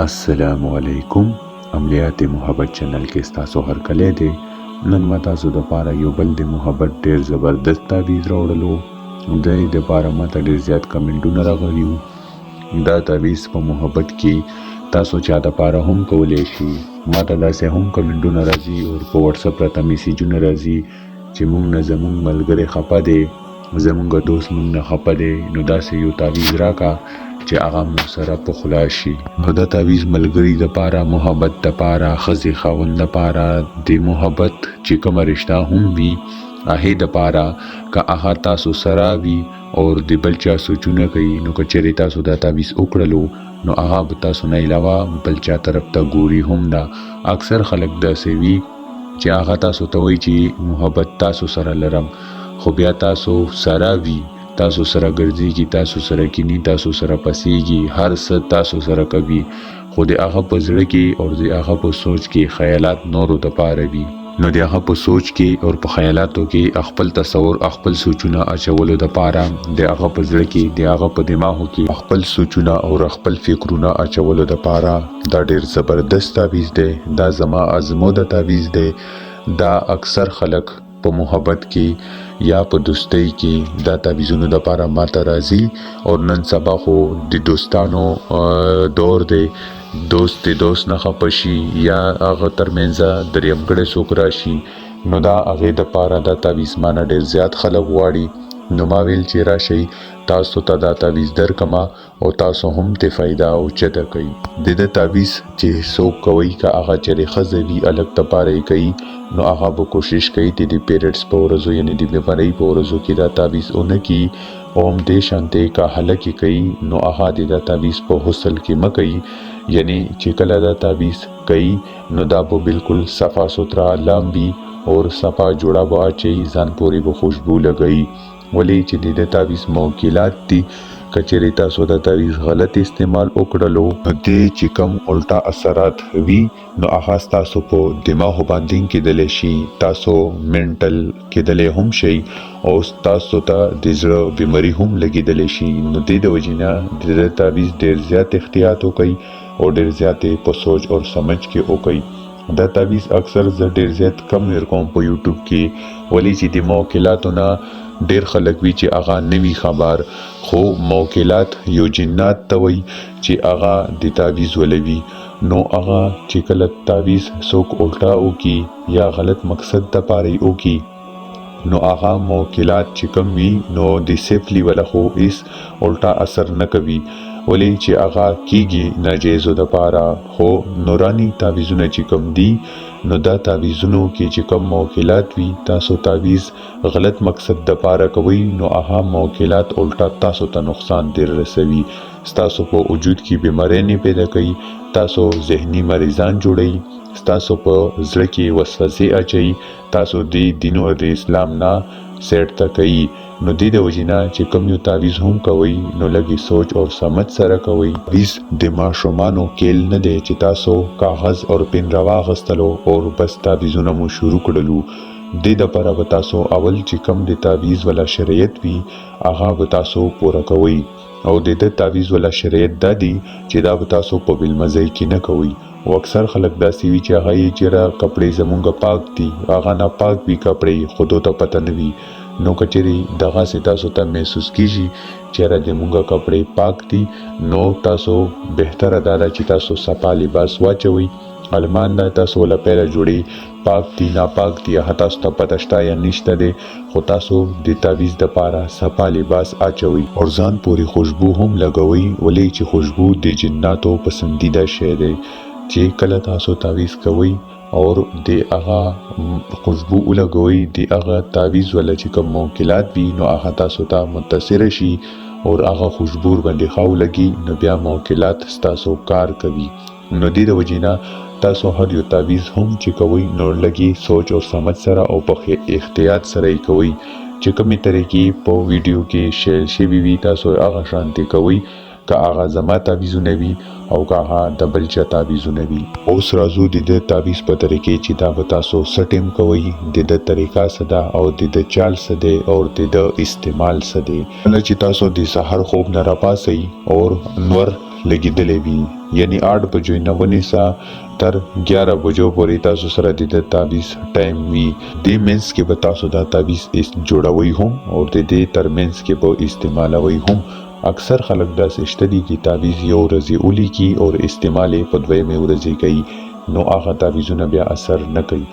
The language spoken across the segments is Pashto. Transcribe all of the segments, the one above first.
अस्सलामुअलैकुम। अमलियात मोहब्बत चैनल के तاسو हर कले दे नन मता सो द पारा यो बल दे मोहब्बत ډیر زبردست تعویض راوړلو د پاره ماته ډیر زیات کمنټونه راغلیو دا تعویض په محبت کې تاسو چا د پاره هم کولای شي ماته داسې هم کمنټونه راځي او په واتس اپ راته میسیجونه راځي چې مونږ نه زمونږ ملګری خپه دی زمونږ دوست مونږ نه خپه دی نو داسې یو تعویض راکا چې هغه مو سره په خلا شي نو دا تعویض ملګری د پاره محبت د پاره خزي خاوند د پاره د محبت چې کوم رشتہ هم وي هغه د پاره که هغه تاسو سره وي او د بل چا سوچونه کوي نو که چیرې تاسو دا تعویض وکړلو نو هغه به تاسو نه علاوه بل چا طرف ته ګوري هم دا اکثر خلک داسې وي چې هغه تاسو ته وایي چې محبت تاسو سره لرم خو بیا تاسو سره وي تاسو سره ګرځيږي تاسو سره کینی تاسو سره پسیږي هر څه تاسو سره کوي خو د هغه په زړه کې او د هغه په سوچ کې خیالات نورو د پاره وي نو د هغه په سوچ کې او په خیالاتو کې خپل تصور خپل سوچونه اچولو د پاره د هغه په زړه کې د هغه په دماغو کې خپل سوچونه او خپل فکرونه اچولو د پاره دا ډیر زبردست تعویض دی دا زما ازمو د تعویض دی دا اکثر خلک په محبت کې یا په دوستۍ کې دا تعویضونو د پاره ماته راځي او نن سبا خو د دوستانو دور دی دوست نه خپشي یا هغه ترمنځ دریم ګړې څوک راشي نو دا هغه د پاره دا تعویض مانه ډیر زیات خلک واړي نو ما ویل چې راشي تاسو ته دا تعویض درکما او تاسو هم ته فائدہ او چته کوي د دې تعویض چې څوک کوي کا هغه چې خزوی الګ ته پاره کوي نو هغه به کوشش کوي چې د پیریډز په ورځو یعنی د بیماری په ورځو کې دا تعویض اونکي اوم دې شانته کا حلقې کوي نو هغه د تعویض په حاصل کې مکي یعنی چې کله دا تعویض کوي نو دا به بالکل صفا سوترا لامبي اور صفا جوړا به اچي ځان پوری به خوشبو لګي ولی چې د تعویض موکلات دي کچری تاسو د تعویض غلط استعمال وکړلو د چې کوم الټا اثرات وی نو هغه تاسو په دماغ باندې کېدل شي تاسو منټل کېدل هم شي او تاسو ته د زړه بیماری هم لګیدل شي نو د وجینا د تعویض ډیر زیات احتیاط وکړي او ډیر زیات په سوچ او سمجھ کې وکړي دا تعویض اکثر ډیر زیات کم ورکوم په یوټیوب کې ولی چې د موکلاتو نه ډیر خلک وی چې اغا نوی خبر خو موکلات یو جنات ته وی چې اغا د تعویض ولوي نو اغا چې کله تعویض څوک الټا او کی یا غلط مقصد ته پاره او کی نو اغا موکلات چې کم وی نو د سیفلی ولا خو اس الټا اثر نه کوي ولی چې اغا کیږي ناجیزو د پاره خو نورانی تعویضونه چې کم دي نو دا تعویضونو کې چې کم موکلات وي تاسو تعویض غلط مقصد د پاره کوي نو هغه موکلات الټا تاسو ته نقصان در رسوي تاسو په وجود کې بیماری نه پیدا کوي تاسو ذهني مریضان جوړي تاسو په زړه کې وسوسه اچي تاسو د دین او د اسلام نه سیټ تا کوي نو د وجینا چې کوم یو تعویض هم کوي نو لګي سوچ او سمجھ سره کوي تعویض د ماشومانو کېل نه دی چې تاسو کاغذ او پن راواغستلو او بس تعویضونه مو شروع کړلو د لپاره به تاسو اول چې کوم د تعویض ولا شریعت وي هغه به تاسو پوره کوي او د تعویض ولا شریعت دادي چې دا به تاسو په بل مزه کې نه کوي او اکثر خلک داسې وی چې هغه یې چیرې کپڑے زمونږ پاک دي هغه نه پاک وی کپڑے خودو ته پته نه وي نو کچري دغه ستا سو ته محسوس کیږي چیرې زمونږ کپڑے پاک دي نو تاسو بهتره دا چې تاسو صفا لباس واچوي علمان دا تاسو له پیله جوړي پاک دي ناپاک دي هغه تاسو ته پته شته یا نشته دي خو تاسو د تعویض د پاره صفا لباس اچوي او ځان پوری خوشبو هم لګوي ولې چې خوشبو د جناتو پسندیده شی دی چې کله تاسو تعویض کوي اور د هغه خوشبو ولګوي د هغه تعویض ولا چې کوم موکلات وي نو هغه تاسو ته متصل شي او هغه خوشبو باندې خاو لګي نو بیا موکلات تاسو کار کوي نو د وجینا تاسو هر یو تعویض هم چې کوي نو لګي سوچ او سمجھ سره او په احتیاط سره کوي چې کومې طریقې په ویډیو کې شیر شي وي تاسو هغه شانتي کوي که هغه زما تعویضونه وي او که هغه د بل چا تعویضونه وي اوس راځو د تعویض په طریقې چې دا به تاسو سټیم کوي د طریقه صدا او د چال صدا او د استعمال صدا کله چې تاسو د سحر خوب نه راپاسي او نور لګیدلې وي یعنی 8 بجو نه ونیسا تر 11 بجو پورې تاسو سره د تعویض ټایم وي. د منس کې به تاسو دا تعویض جوړوي هم او د دې تر منس کې به استعمالوي هم. اکثر خلک داسې شته دي چې تعویض یو ورځې ولیکي او استعمال یې په دویمې ورځې کوي، نو هغه تعویضونه بیا اثر نه کوي.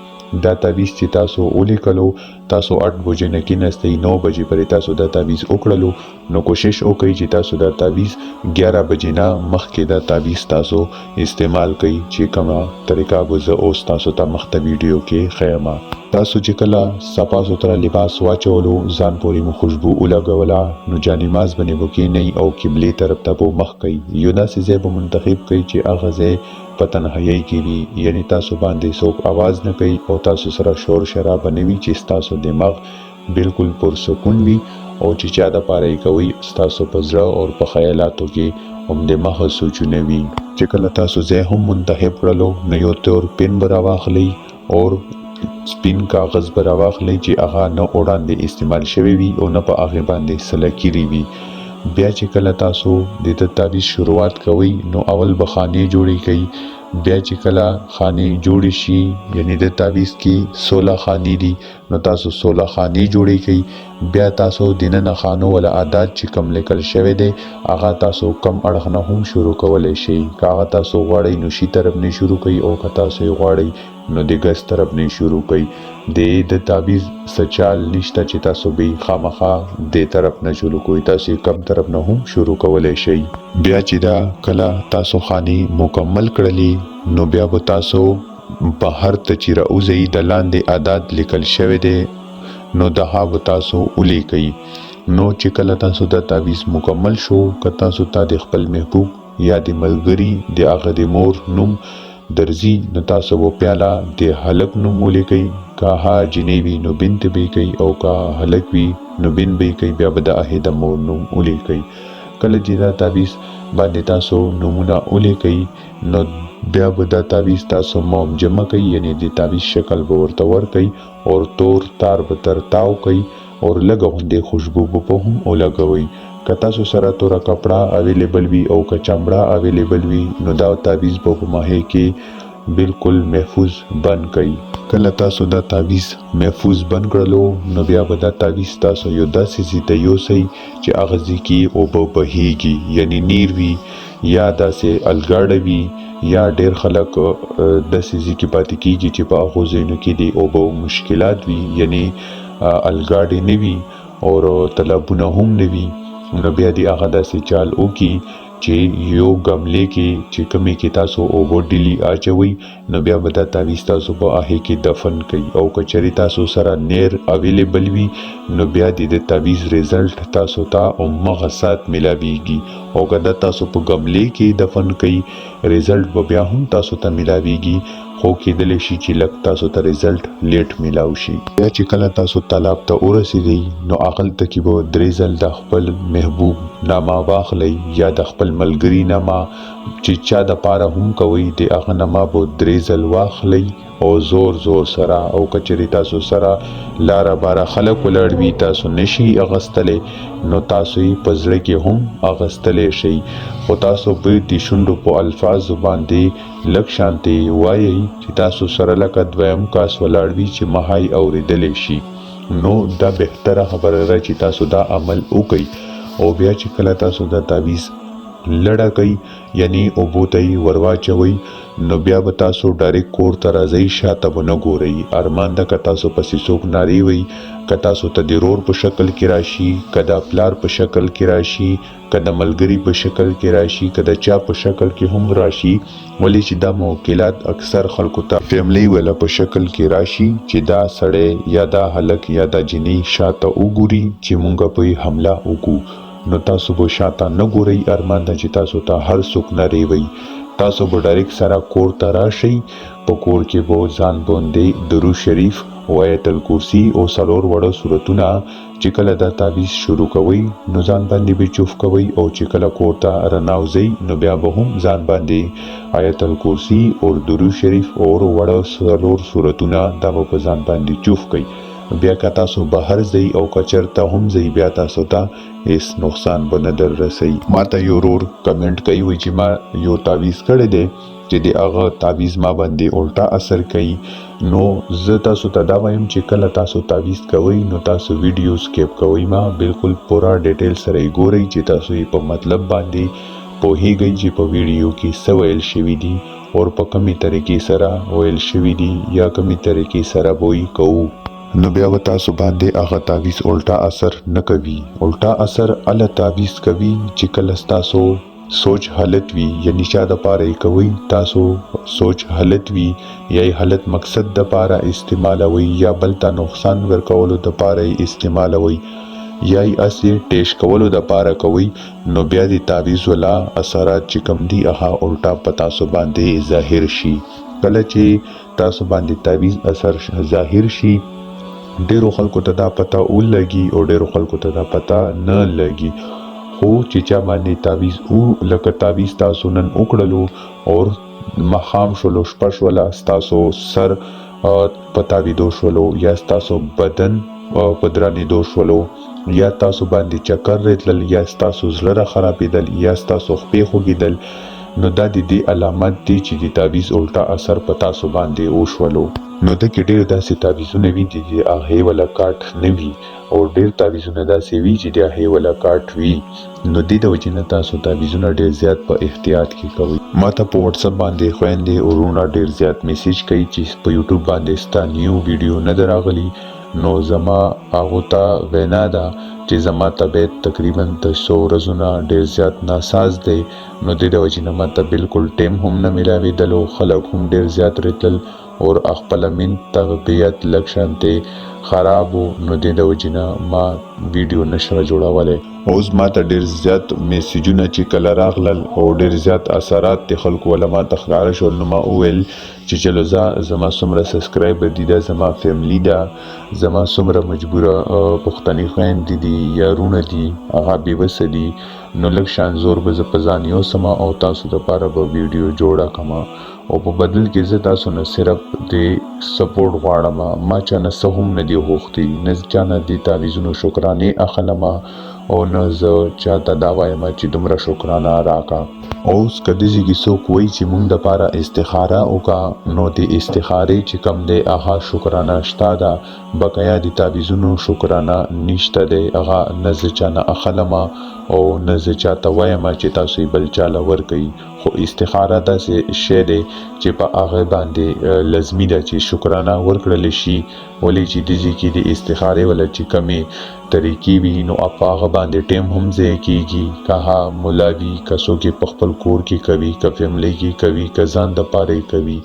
دا تعویض چې تاسو ولیکلو، تاسو 8 بجې نه کېناستئ، 9 بجې پورې تاسو دا تعویض وکړلو، نو کوشش وکړئ چې تاسو دا تعویض 11 بجې نه مخکې دا تعویض تاسو استعمال کړئ چې کومه طریقه به زه اوس تاسو ته مخته ویډیو کې ښیم. تاسو چې کله صفا سوتره لباس واچولو، ځان پورې مو خوشبو ولګوله، نو جانماز باندې به کښېنئ او قبلې طرف ته به مخ کوئ. یو داسې ځای به منتخب کړئ چې هغه ځای په تنهایۍ کې وي، یعنی تاسو باندې څوک आवाज نه کوي او تاسو سره شور شرابه نه وي، چې ستاسو دماغ بالکل پرسکون وي او چې چا د پاره یې کوئ ستاسو په زړه او په خیالاتو کې هم د محض سوچونه وي. چې کله تاسو ځای هم منتخب کړلو، نو یو تور پن به راواخلئ او سپین کاغذ به راواخلئ چې هغه نه وړاندې استعمال شوی وي او نه په هغې باندې سلکیري وي. بیا چې کله تاسو د تعویض شروعات کوئ، نو اول به خانې جوړې کړئ. بیا چې کله خانې جوړې شي، یعنی د تعویض کې 16 خانې دي، نو تاسو 16 خانې جوړې کړئ. بیا تاسو د ننه خانو ولا عدد چې کم لیکل شوی دی، هغه تاسو کم اړخ نه هم شروع کولی شئ. که هغه تاسو غواړئ نو شي طرف نه شروع کړئ، او که تاسو یې غواړئ نو د ګس طرف نه شروع کړئ. د تعویض څه چال نشته چې تاسو به خامخا د طرف نه شروع کوئ، تاسو کم طرف نه هم شروع کولی شئ. بیا چې دا کله تاسو خانې مکمل کړلې، نو بیا به تاسو بهر ته چې راوځئ، د لاندې عدد لیکل شوی دی، نو دغه به تاسو ولیکئ. نو چې کله تاسو دا تعویض مکمل شو، که تاسو ته د خپل محبوب یا د ملګري د هغه د مور نوم درځي، نو تاسو به پیاله د هلک نوم ولیکئ. که ها جنۍ وي نو بنت به یې کوئ، او که هلک وي نو بن به یې کوئ. بیا به د هغې د مور نوم ولیکئ. کله چې دا تعویض باندې تاسو نومونه ولیکئ، نو بیا به دا تعویض تاسو جمع کوئ، یعنی د تعویض شکل به ورته ورکئ او تور تار به تر تاو کئ او لږه غوندې خوشبو به هم ولګوئ. که تاسو سره توره کپړه اویلیبل وي او که چمړه اویلیبل وي، نو دا تعویض به په ماهی کې بالکل محفوظ بند کئ. کله تاسو دا تعویض محفوظ بند کړلو، نو بیا به دا تعویض تاسو یو داسې ځای ته یوسئ چې هغه ځای کې اوبه بهیږي، یعنی نیر وي یا داسې الګاډه وي، یا ډیر خلک داسې ځای کې پاتې کیږي چې په هغو ځایونو کې د اوبو مشکلات وي، یعنی الګاډې نه وي او تالابونه هم نه وي. نو بیا د هغه داسې چال وکړي چې یو ګملې کې چې کومې کې تاسو اوبه ډیلي اچوئ، نو بیا به دا تعویض تاسو په هغې کې دفن کړئ. او که چېرې تاسو سره نیر اویلیبل وي، نو بیا د تعویض ریزلټ تاسو ته همغه ساعت میلاویږي. او که دا تاسو په ګملې کې دفن کړئ، ریزلټ به بیا هم تاسو ته میلاویږي، خو کېدلی شي چې لږ تاسو ته ریزلټ لیټ میلاو شي. بیا چې کله تاسو تالاب ته ورسېدئ، نو هغلته کې به 3 ځل د خپل محبوب نامه واخلئ یا د خپل ملګري نامه چې چا د پاره هم کوئ، د هغه نامه به 3 ځل واخلئ او زور زور سره. او که چېرې تاسو سره لاره باره خلک ولاړ وي، تاسو نشئ اخیستلی، نو تاسو یې په زړه کې هم اخیستلی شئ، خو تاسو به د شونډو په الفاظو باندې لږ شانتې وایئ چې تاسو سره لکه دویم کاس ولاړ وي چې مهای اورېدلی شي. نو دا بهتره خبره ده چې تاسو دا عمل وکئ. او بیا چې کله تاسو دا تعویض لړه کوي، یعنی اوبو ته یې ورواچوئ، نو بیا به تاسو ډایرکټ کور ته راځئ، شاته به نه ګورئ. ارمان ده که تاسو پسې څوک نارې وئ، که تاسو ته د رور په شکل کې راشي، که د پلار په شکل کې راشي، که د ملګري په شکل کې راشي، که د چا په شکل کې هم راشي، ولې چې دا موکلات اکثر خلکو ته فیملی ولا په شکل کې راشي چې دا سړی یا دا هلک یا دا جنۍ شاته وګوري چې مونږ په حمله وکړو. نو تاسو به شاته نه ګورئ. ارمان ده چې تاسو ته هر څوک نارې وئ، تاسو به ډایرکټ سره کور ته راشئ. په کور کې به ځان باندې درود شریف او آیت الکرسی او 4 وړه سورتونه چې کله دا تعویض شروع کوئ، نو ځان باندې به چوف کوئ. او چې کله کور ته راناوځئ، نو بیا به هم ځان باندې آیت الکرسی او درود شریف او وړه 4 سورتونه دا به په ځان باندې چوف کوئ. بیا که تاسو بهر ځئ او که چېرته هم ځئ بیا تاسو ته هیڅ نقصان به نه در رسوي. ما ته یو ورور کمنټ کوي وایي چې ما یو تعویض کړی دی چې د هغه تعویض ما باندې الټا اثر کوي. نو زه تاسو ته دا وایم چې کله تاسو تعویض کوئ نو تاسو ویډیو سکیپ کوئ ما بالکل پورا ډیټیل سره یې ګورئ چې تاسو یې په مطلب باندې پوهیږئ چې په ویډیو کې څه ویل شوي دي او په کومې طریقې سره ویل شوي دي یا کومې طریقې سره به یې کوو نو بیا به تاسو باندې هغه تعویض الټا اثر نه کوي. الټا اثر هله تعویض کوي چې کله ستاسو سوچ حالت وي یعنی چا د پاره یې کوئ تاسو سوچ حالت وي یا یې حالت مقصد د پاره استعمالوي یا بل ته نقصان ورکولو د پاره یې استعمالوي یا یې اسې ټیش کولو د پاره کوئ نو بیا د تعویض والا اثرات چې کوم دي هغه الټا په تاسو باندې ظاهر شي. کله چې تاسو باندې تعویض اثر ظاهر شي ډیرو خلکو ته دا پته ولګي او ډیرو خلکو ته دا پته نه لګي خو چې چا باندې تعویض او لکه تعویض تاسو نن وکړلو او ماښام شولو شپه شوله ستاسو سر په تاویدو شولو یا ستاسو بدن په درانېدو شولو یا تاسو باندې چکر راتلل یا ستاسو زړه راخرابېدل یا ستاسو خپې خوږېدل نو دا د دې علامات دي چې د تعویض الټا اثر په تاسو باندې وشولو. نو دکې ډېر داسې تعویضونه وي چې د هغې والا کاټ نه وي او ډېر تعویضونه داسې وي چې د هغې والا کاټ وي نو دې د وجې نه تاسو تعویضونه ډېر زیات په احتیاط کې کوئ. ما ته په وټساپ باندې خویندې او وروڼه ډېر زیات میسیج کوي چې په یوټیوب باندې ستا نیو ویډیو نه ده راغلي نو زما هغو ته وینا ده چې زما طبیعت تقریبا د 100 ورځونه ډېر زیات ناساز دی نو دې د وجې نه ما ته بالکل ټیم هم نه میلاوېدلو خلک هم ډېر زیات راتلل او خپله من طبیعت لږ شانتې خراب و نو دې د وجې نه ما ویډیو نشوه جوړولی. اوس ما ته ډېر زیات میسیجونه چې کله راغلل او ډېر زیات اثرات د خلکو والا ما ته ښکاره شول نو ما وویل چې چلو زما څومره سبسکرایبر دي دا زما فیملی ده زما څومره مجبوره پښتني خویندې دي یا وروڼه دي هغه بېوسه دي نو لږ شان زور به زه په ځان یوسمه او تاسو دپاره به ویډیو جوړه کړمه او په بدل کې زه تاسو نه صرف د سپورټ غواړم ما چا نه څه هم نه دي غوښتي نه چا نه د تعویضونو شکرانې اخلمه او نه زه چاته دا وایم چې دومره شکرانه راکړه. اوس که داسې کې څوک وایي چې موږ دپاره استخاره وکړه نو د استخارې چې کوم دی هغه شکرانه شته ده بقایا د تعویضونو شکرانه نشته دی هغه نه زه چا نه اخلمه او نه زه چاته وایم چې تاسو یې بل چاله ورکوئ خو استخاره داسې شی دی چې په هغه باندې لازمي ده چې شکرانه ورکړلی شي ولې چې دې کې د استخارې والا چې کمې طریقې وي نو په هغه باندې ټیم هم ضایع کیږي که ملا وي که څوک یې په خپل کور کې کوي که فیملی کې کوي که ځان دپاره یې کوي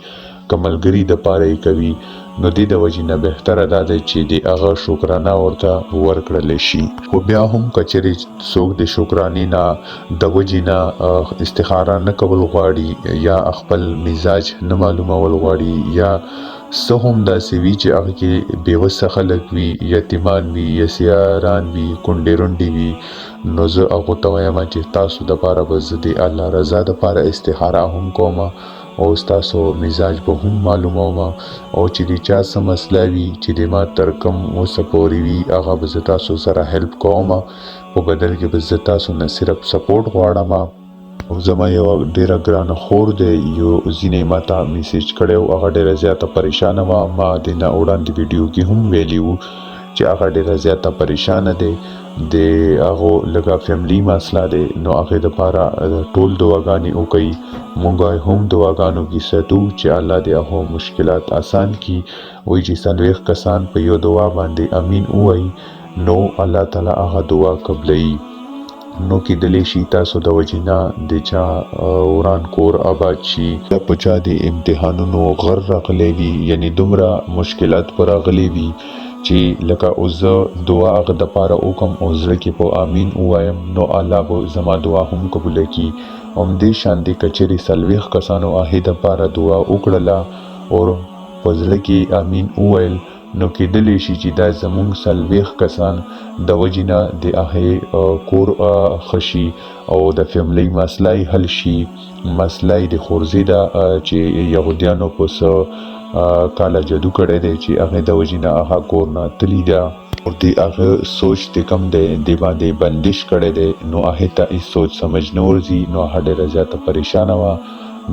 که ملګري دپاره یې کوي نو دې د وجې نه بهتره دا دی چې د هغه شکرانه ورته ورکړلی شي. خو بیا هم که چیرې څوک د شکرانې نه د وجې نه استخاره نه کول غواړي یا خپل مزاج نه معلومول غواړي یا څه هم داسې وي چې هغه کې بېوسه خلک وي یتیمان وي یا سیاران وي کونډې رونډې وي نو زه هغو ته وایم چې تاسو دپاره به زه د الله رضا دپاره استخاره هم کوم او ستاسو مزاج به هم معلوموم او چې د چا څه مسله وي چې د ما تر کوم اوسه پورې وي هغه به زه تاسو سره هیلپ کوم په بدل کې به زه تاسو نه صرف سپورټ غواړم. او زما یو ډیره ګرانه خور دی یو ځینې ما ته میسیج کړی و هغه ډیره زیاته پریشانه وه ما د نه وړاندې ویډیو کې هم ویلي وو چې هغه ډیره زیاته پریشانه دی د هغو لږه فیملی مسله دی نو هغې دپاره ټول دعاګانې وکوئ موږ هم دعاګانو کې ساتو چې الله د هغو مشکلات آسان کړي وایي چې 40 کسان په یو دعا باندې امین ووایي نو الله تعالی هغه دعا قبلوي نو کېدلی شي تاسو د وجې نه د چا وران کور آباد شي په چا د امتحانونو غر راغلی وي یعنی دومره مشکلات پر راغلی وي چې لکه اوس زه دعا هغه دپاره وکړم او زړه کې په امین ووایم نو الله به زما دعا هم قبوله کړي. همدې شانتې که چیرې 40 کسانو هغې دپاره دعا وکړله او په زړه کې امین وویل نو کېدلی شي چې دا زمونږ څلوېښت کسان د وجې نه د هغې کور ښه شي او د فیملی مسله یې حل شي. مسله یې د خورزې ده چې یهودیانو په څه کاله جادو کړی دی چې هغې د وجې نه هغه کور نه تللي ده او د هغه سوچ د کم دی د باندې بندش کړی دی. نو هغې ته هېڅ سوچ سمج نه ورځي. نو هغه ډېره زیاته پریشانه وه.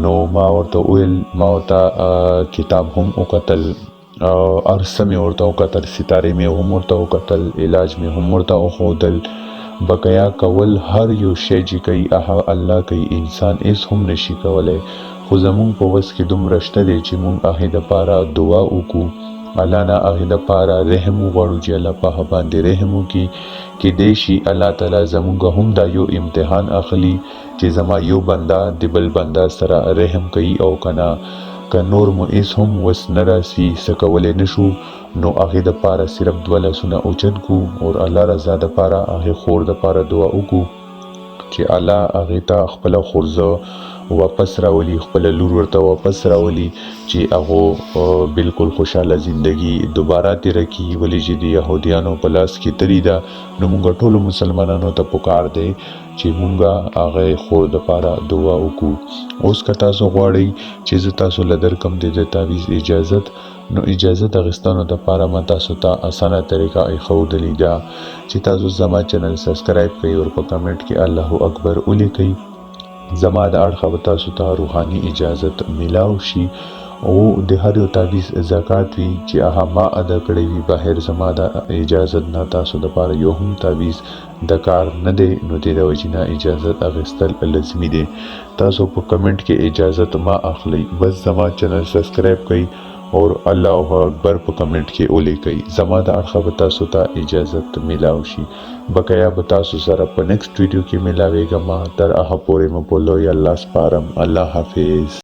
نو ما ورته وویل، ما ورته کتاب هم وکتل، هر څه مې ورته وکتل، ستارې مې هم ورته وکتل، علاج مې هم ورته وښودل. بقیا کول هر یو شی چې کوي هغه الله کوي، انسان هېڅ هم نشي کولی. خو زمونږ په وس کې دومره شته دی چې مونږ هغې دپاره دعا وکړو، الله نه هغې دپاره رحم وغواړو چې الله په هغه باندې رحم وکړي. کیدای شي الله تعالی زمونږ هم دا یو امتحان اخلي چې زما یو بنده د بل بنده سره رحم کوي، او کنه که نور مو هېڅ هم وس نه راسي، څه کولی نه شو، نو هغې دپاره صرف 2 لاسونه اوچت کړو او الله رضا دپاره هغې خور دپاره دعا وکړو چې الله هغې ته خپله خورزه واپس راولي، خپله لور ورته واپس راولي چې هغو بالکل خوشحاله زندگی دوباره تېره کړي. ولې چې د یهودیانو په لاس کې تللي ده. نو موږ ټولو مسلمانانو ته پکار دی چې موږ هغې خور دپاره دعا وکړو. اوس که تاسو غواړئ چې زه تاسو له درکم د تعویض اجازت، نو اجازت اخیستنو دپاره ما تاسو ته اسانه طریقه ایښودلې ده چې تاسو زما چینل سبسکرایب کړئ او په کمنټ کې الله اکبر ولیکئ. زما د اړخه به تاسو ته روحاني اجازت میلاو شي او د هر یو تعویض زکات وي چې هغه ما ادا کړی وي بهر زما د اجازت نه تاسو دپاره یو هم تعویض د کار نه دی. نو د وجې نه اجازت اخیستل لازمي دی. تاسو په کمنټ کې اجازت ما اخلئ، بس زما چینل سبسکرایب کړئ اور الله اکبر په کمنټ کې ولیکئ. زما د اړخه به تاسو ته اجازت میلاو شي. بقیا به تاسو سره په نیکسټ ویډیو کې میلاویږم. تر هغه پورې مو په لوی الله سپارم. الله حافظ.